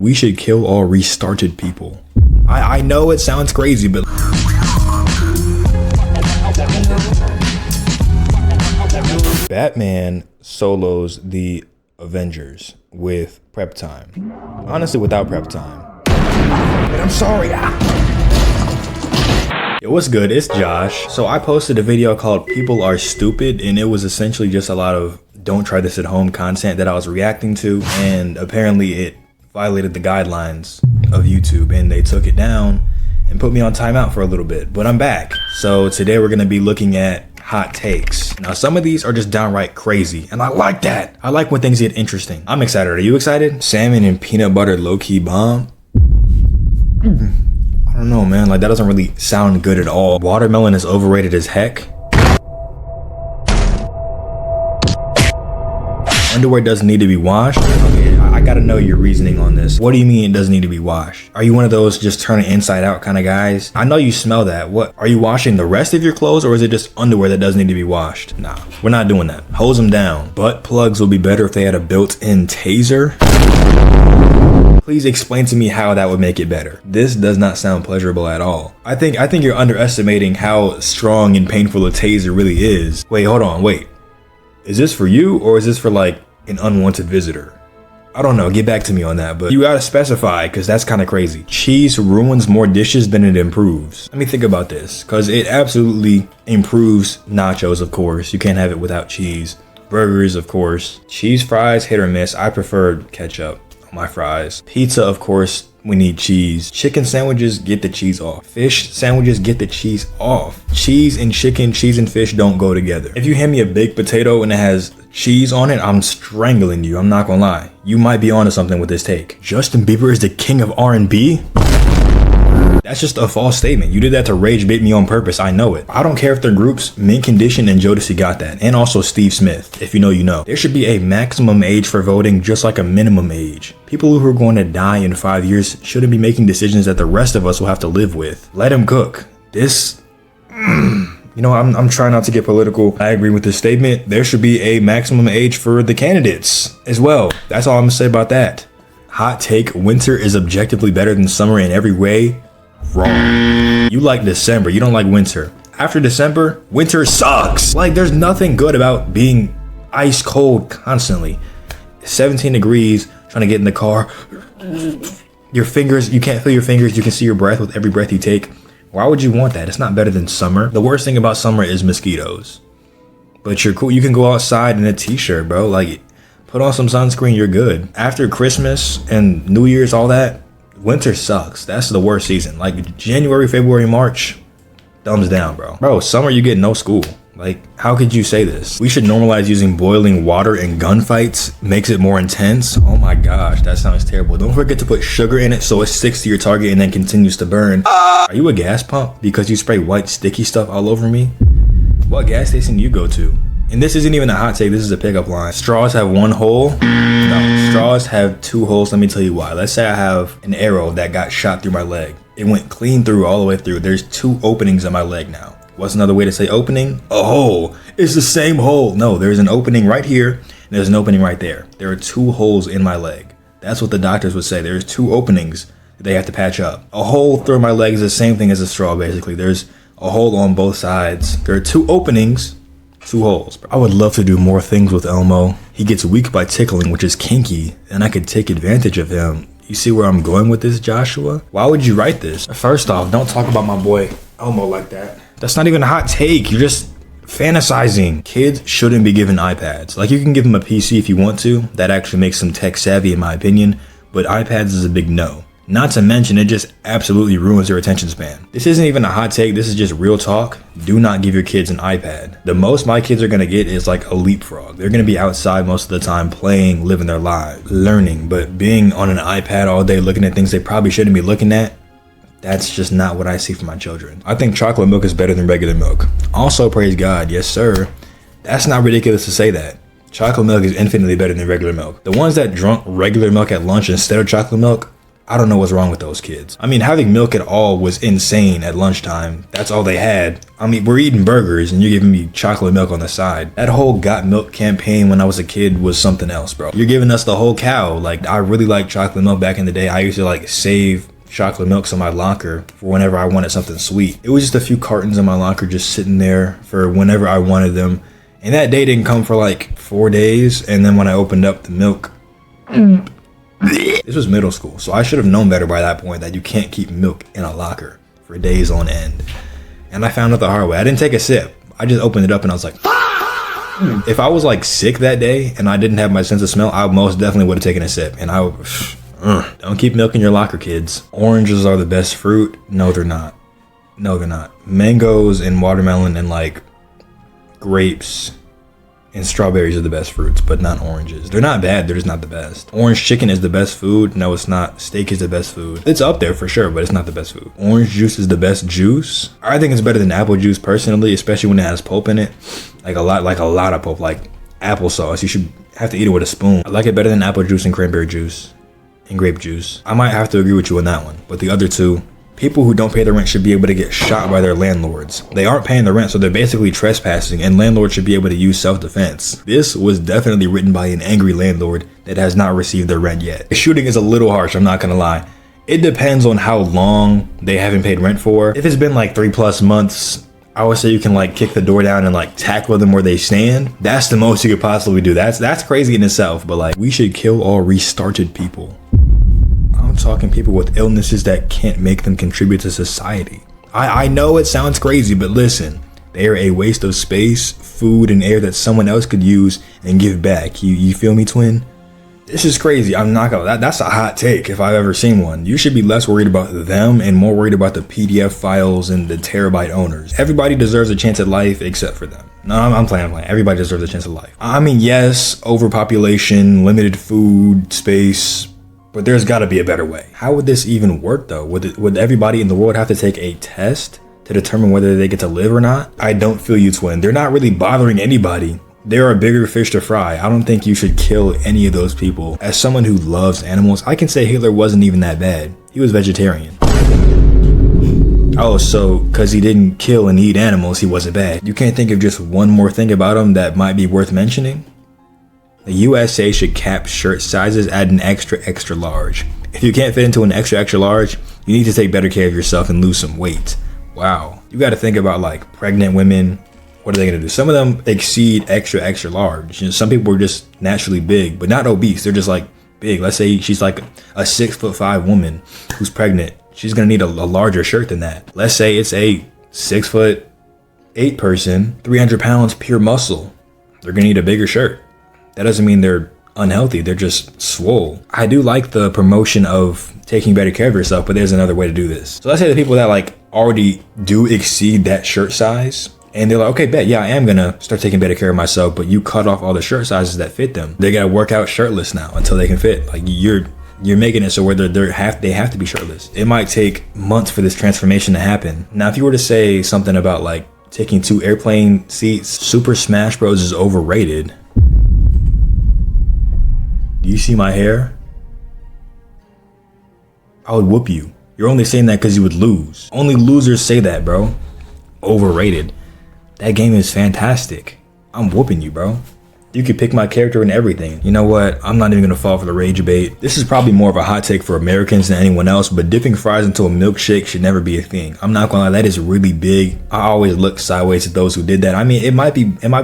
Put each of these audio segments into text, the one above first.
We should kill all restarted people. I know it sounds crazy, but Batman solos the Avengers with prep time. Honestly, without prep time. But I'm sorry. Yo, what's good? It's Josh. So I posted a video called People Are Stupid, and it was essentially just a lot of don't try this at home content that I was reacting to, and apparently it violated the guidelines of YouTube and they took it down and put me on timeout for a little bit, but I'm back. So today we're gonna be looking at hot takes. Now some of these are just downright crazy and I like that. I like when things get interesting. I'm excited. Are you excited? Salmon and peanut butter low-key bomb? I don't know, man, like that doesn't really sound good at all. Watermelon is overrated as heck. Underwear doesn't need to be washed. Okay, I gotta know your reasoning on this. What do you mean it doesn't need to be washed? Are you one of those just turn it inside out kind of guys? I know you smell that. What, are you washing the rest of your clothes, or is it just underwear that doesn't need to be washed? Nah, we're not doing that. Hose them down. Butt plugs would be better if they had a built-in taser. Please explain to me how that would make it better. This does not sound pleasurable at all. I think you're underestimating how strong and painful a taser really is. Wait, hold on, wait. Is this for you, or is this for like an unwanted visitor? I don't know, get back to me on that, but you gotta specify, because that's kind of crazy. Cheese ruins more dishes than it improves. Let me think about this, because it absolutely improves nachos, of course. You can't have it without cheese. Burgers, of course. Cheese fries, hit or miss. I prefer ketchup on my fries. Pizza, of course, we need cheese. Chicken sandwiches, get the cheese off. Fish sandwiches, get the cheese off. Cheese and chicken, cheese and fish don't go together. If you hand me a baked potato and it has cheese on it, I'm strangling you. I'm not gonna lie. You might be onto something with this take. Justin Bieber is the king of R&B? That's just a false statement. You did that to rage bait me on purpose. I know it. I don't care if they're groups. Mint Condition and Jodeci got that. And also Steve Smith. If you know, you know. There should be a maximum age for voting, just like a minimum age. People who are going to die in 5 years shouldn't be making decisions that the rest of us will have to live with. Let them cook. This... You know, I'm trying not to get political. I agree with this statement. There should be a maximum age for the candidates as well. That's all I'm gonna say about that. Hot take, winter is objectively better than summer in every way. Wrong. You like December, you don't like winter. After December, winter sucks. Like, there's nothing good about being ice cold constantly. 17 degrees, trying to get in the car. Your fingers, you can't feel your fingers, you can see your breath with every breath you take. Why would you want that? It's not better than summer. The worst thing about summer is mosquitoes. But you're cool, you can go outside in a t-shirt, bro. Like, put on some sunscreen, you're good. After Christmas and New Year's, all that, winter sucks. That's the worst season. Like January, February, March, thumbs down, bro. Bro, summer you get no school. Like, how could you say this? We should normalize using boiling water in gunfights. Makes it more intense. Oh my gosh, that sounds terrible. Don't forget to put sugar in it so it sticks to your target and then continues to burn. Are you a gas pump because you spray white sticky stuff all over me? What gas station do you go to? And this isn't even a hot take, this is a pickup line. Straws have one hole? No, straws have two holes. Let me tell you why. Let's say I have an arrow that got shot through my leg. It went clean through all the way through. There's two openings in my leg now. What's another way to say opening? A hole. It's the same hole. No, there's an opening right here, and there's an opening right there. There are two holes in my leg. That's what the doctors would say. There's two openings that they have to patch up. A hole through my leg is the same thing as a straw, basically. There's a hole on both sides. There are two openings, two holes. I would love to do more things with Elmo. He gets weak by tickling, which is kinky, and I could take advantage of him. You see where I'm going with this, Joshua? Why would you write this? First off, don't talk about my boy Elmo like that. That's not even a hot take. You're just fantasizing. Kids shouldn't be given iPads. Like, you can give them a PC if you want to. That actually makes them tech savvy in my opinion, but iPads is a big no. Not to mention, it just absolutely ruins their attention span. This isn't even a hot take, this is just real talk. Do not give your kids an iPad. The most my kids are gonna get is like a leapfrog. They're gonna be outside most of the time playing, living their lives, learning, but being on an iPad all day looking at things they probably shouldn't be looking at, that's just not what I see for my children. I think chocolate milk is better than regular milk. Also, praise God, yes sir. That's not ridiculous to say that. Chocolate milk is infinitely better than regular milk. The ones that drunk regular milk at lunch instead of chocolate milk, I don't know what's wrong with those kids. I mean, having milk at all was insane at lunchtime. That's all they had. I mean, we're eating burgers and you're giving me chocolate milk on the side. That whole got milk campaign when I was a kid was something else, bro. You're giving us the whole cow. Like, I really liked chocolate milk back in the day. I used to like save chocolate milks in my locker for whenever I wanted something sweet. It was just a few cartons in my locker just sitting there for whenever I wanted them. And that day didn't come for like 4 days. And then when I opened up the milk, this was middle school, so I should have known better by that point that you can't keep milk in a locker for days on end. And I found out the hard way. I didn't take a sip. I just opened it up and I was like, if I was like sick that day and I didn't have my sense of smell, I most definitely would have taken a sip. And I would, don't keep milk in your locker, kids. Oranges are the best fruit. No, they're not. No, they're not. Mangoes and watermelon and like grapes and strawberries are the best fruits, but not oranges. They're not bad, they're just not the best. Orange chicken is the best food. No, it's not. Steak is the best food. It's up there for sure, but it's not the best food. Orange juice is the best juice. I think it's better than apple juice personally, especially when it has pulp in it. Like a lot of pulp, like applesauce. You should have to eat it with a spoon. I like it better than apple juice and cranberry juice and grape juice. I might have to agree with you on that one, but the other two, people who don't pay their rent should be able to get shot by their landlords. They aren't paying the rent, so they're basically trespassing, and landlords should be able to use self-defense. This was definitely written by an angry landlord that has not received their rent yet. The shooting is a little harsh, I'm not gonna lie. It depends on how long they haven't paid rent for. If it's been like 3+ months, I would say you can like kick the door down and like tackle them where they stand. That's the most you could possibly do. That's crazy in itself, but like, we should kill all restarted people. I'm talking people with illnesses that can't make them contribute to society. I know it sounds crazy, but listen, they are a waste of space, food, and air that someone else could use and give back. You feel me, twin? This is crazy. I'm not gonna, that's a hot take if I've ever seen one. You should be less worried about them and more worried about the PDF files and the terabyte owners. Everybody deserves a chance at life except for them. No, I'm playing. Everybody deserves a chance at life. I mean, yes, overpopulation, limited food, space, but there's gotta be a better way. How would this even work though? Would everybody in the world have to take a test to determine whether they get to live or not? I don't feel you, twin. They're not really bothering anybody. There are bigger fish to fry. I don't think you should kill any of those people. As someone who loves animals, I can say Hitler wasn't even that bad. He was vegetarian. Oh, so because he didn't kill and eat animals, he wasn't bad. You can't think of just one more thing about him that might be worth mentioning? The USA should cap shirt sizes at an extra large. If you can't fit into an extra large, you need to take better care of yourself and lose some weight. Wow. You got to think about like pregnant women. What are they going to do? Some of them exceed extra large. You know, some people are just naturally big, but not obese. They're just like big. Let's say she's like a 6'5" woman who's pregnant. She's going to need a larger shirt than that. Let's say it's a 6'8" person, 300 pounds pure muscle. They're going to need a bigger shirt. That doesn't mean they're unhealthy. They're just swole. I do like the promotion of taking better care of yourself, but there's another way to do this. So let's say the people that like already do exceed that shirt size, and they're like, okay, bet, yeah, I am gonna start taking better care of myself, but you cut off all the shirt sizes that fit them. They gotta work out shirtless now until they can fit. Like you're making it so where they have to be shirtless. It might take months for this transformation to happen. Now, if you were to say something about like taking 2 airplane seats, Super Smash Bros is overrated. Do you see my hair? I would whoop you. You're only saying that because you would lose. Only losers say that, bro. Overrated. That game is fantastic. I'm whooping you, bro. You could pick my character and everything. You know what? I'm not even gonna fall for the rage bait. This is probably more of a hot take for Americans than anyone else, but dipping fries into a milkshake should never be a thing. I'm not gonna lie, that is really big. I always look sideways at those who did that. I mean, it might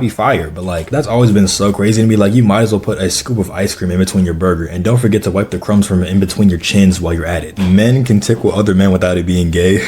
be fire, but like, that's always been so crazy to me. Like, you might as well put a scoop of ice cream in between your burger, and don't forget to wipe the crumbs from in between your chins while you're at it. Men can tickle other men without it being gay.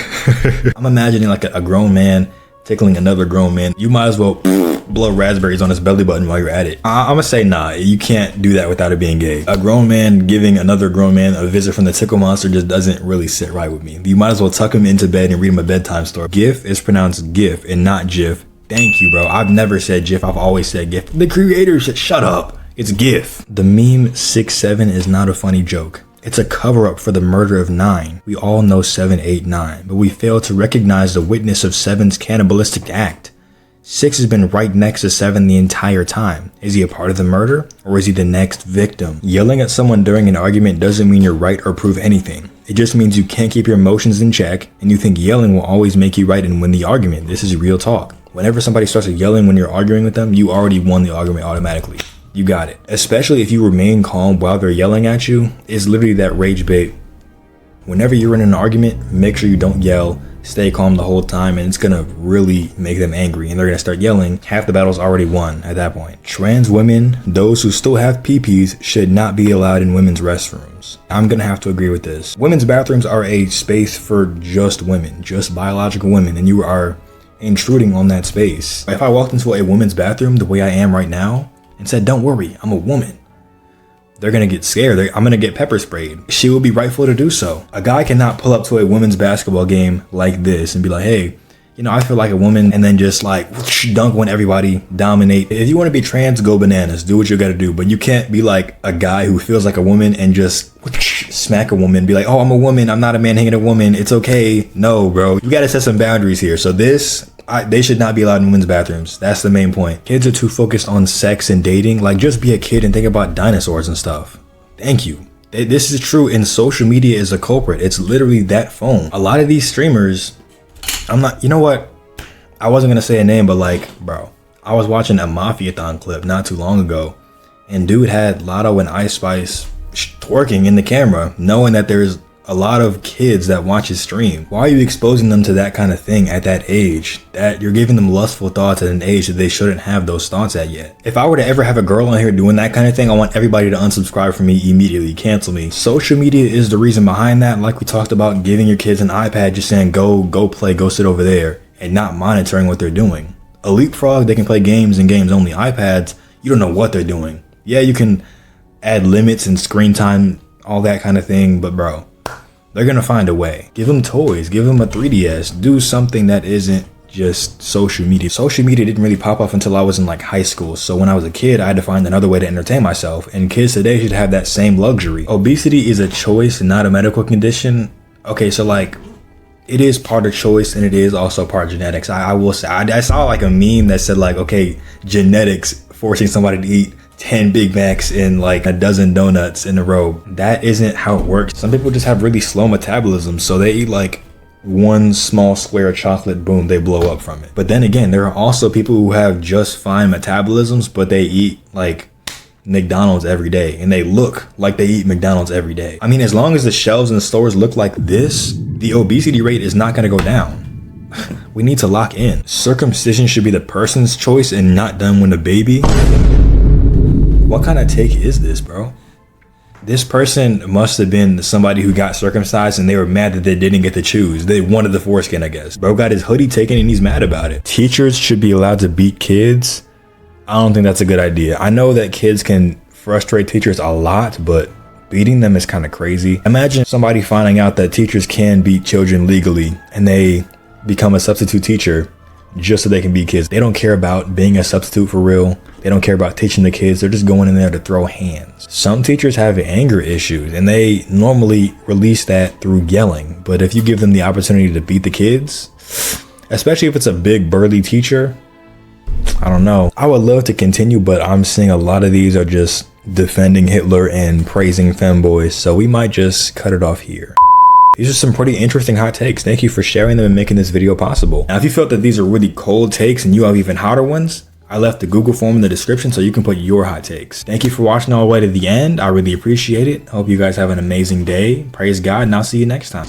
I'm imagining like a grown man tickling another grown man. You might as well blow raspberries on his belly button while you're at it. I'm gonna say nah, you can't do that without it being gay. A grown man giving another grown man a visit from the tickle monster just doesn't really sit right with me. You might as well tuck him into bed and read him a bedtime story. GIF is pronounced GIF and not GIF. Thank you, bro. I've never said GIF, I've always said GIF. The creator said, shut up, it's GIF. The meme 6'7" is not a funny joke. It's a cover-up for the murder of 9. We all know 7, 8, 9, but we fail to recognize the witness of 7's cannibalistic act. 6 has been right next to 7 the entire time. Is he a part of the murder, or is he the next victim? Yelling at someone during an argument doesn't mean you're right or prove anything. It just means you can't keep your emotions in check and you think yelling will always make you right and win the argument. This is real talk. Whenever somebody starts yelling when you're arguing with them, you already won the argument automatically. You got it. Especially if you remain calm while they're yelling at you. It's literally that rage bait. Whenever you're in an argument, make sure you don't yell. Stay calm the whole time, and it's gonna really make them angry and they're gonna start yelling. Half the battle's already won at that point. Trans women, those who still have PPs, should not be allowed in women's restrooms. I'm gonna have to agree with this. Women's bathrooms are a space for just women, just biological women, and you are intruding on that space. If I walked into a women's bathroom the way I am right now and said, "Don't worry, I'm a woman," they're gonna get scared. I'm gonna get pepper sprayed. She will be rightful to do so. A guy cannot pull up to a women's basketball game like this and be like, "Hey, you know, I feel like a woman," and then just like dunk on everybody, dominate. If you want to be trans, go bananas, do what you gotta do. But you can't be like a guy who feels like a woman and just smack a woman, be like, "Oh, I'm a woman, I'm not a man hanging a woman, it's okay." No, bro, you gotta set some boundaries here. So they should not be allowed in women's bathrooms. That's the main point. Kids are too focused on sex and dating. Like, just be a kid and think about dinosaurs and stuff. Thank you. This is true, and social media is a culprit. It's literally that phone. A lot of these streamers, you know what? I wasn't gonna say a name, but like, bro, I was watching a Mafia-thon clip not too long ago, and dude had Lotto and Ice Spice twerking in the camera, knowing that there's a lot of kids that watch his stream. Why are you exposing them to that kind of thing at that age? That you're giving them lustful thoughts at an age that they shouldn't have those thoughts at yet. If I were to ever have a girl on here doing that kind of thing, I want everybody to unsubscribe from me immediately, cancel me. Social media is the reason behind that. Like we talked about, giving your kids an iPad, just saying go play, go sit over there, and not monitoring what they're doing. A leapfrog, they can play games and games only. iPads, you don't know what they're doing. Yeah, you can add limits and screen time, all that kind of thing, but bro, they're gonna find a way. Give them toys, give them a 3DS, do something that isn't just social media. Social media didn't really pop off until I was in like high school. So when I was a kid, I had to find another way to entertain myself, and kids today should have that same luxury. Obesity is a choice, not a medical condition. Okay, so like, it is part of choice and it is also part of genetics. I will say, I saw like a meme that said like, okay, genetics forcing somebody to eat 10 Big Macs and like a dozen donuts in a row. That isn't how it works. Some people just have really slow metabolism, so they eat like one small square of chocolate, boom, they blow up from it. But then again, there are also people who have just fine metabolisms, but they eat like McDonald's every day and they look like they eat McDonald's every day. I mean, as long as the shelves in the stores look like this, the obesity rate is not gonna go down. We need to lock in. Circumcision should be the person's choice and not done when a baby. What kind of take is this, bro? This person must have been somebody who got circumcised and they were mad that they didn't get to choose. They wanted the foreskin, I guess. Bro got his hoodie taken and he's mad about it. Teachers should be allowed to beat kids. I don't think that's a good idea. I know that kids can frustrate teachers a lot, but beating them is kind of crazy. Imagine somebody finding out that teachers can beat children legally and they become a substitute teacher just so they can beat kids. They don't care about being a substitute for real. They don't care about teaching the kids. They're just going in there to throw hands. Some teachers have anger issues and they normally release that through yelling. But if you give them the opportunity to beat the kids, especially if it's a big burly teacher, I don't know. I would love to continue, but I'm seeing a lot of these are just defending Hitler and praising femboys. So we might just cut it off here. These are some pretty interesting hot takes. Thank you for sharing them and making this video possible. Now, if you felt that these are really cold takes and you have even hotter ones, I left the Google form in the description so you can put your hot takes. Thank you for watching all the way to the end. I really appreciate it. Hope you guys have an amazing day. Praise God, and I'll see you next time.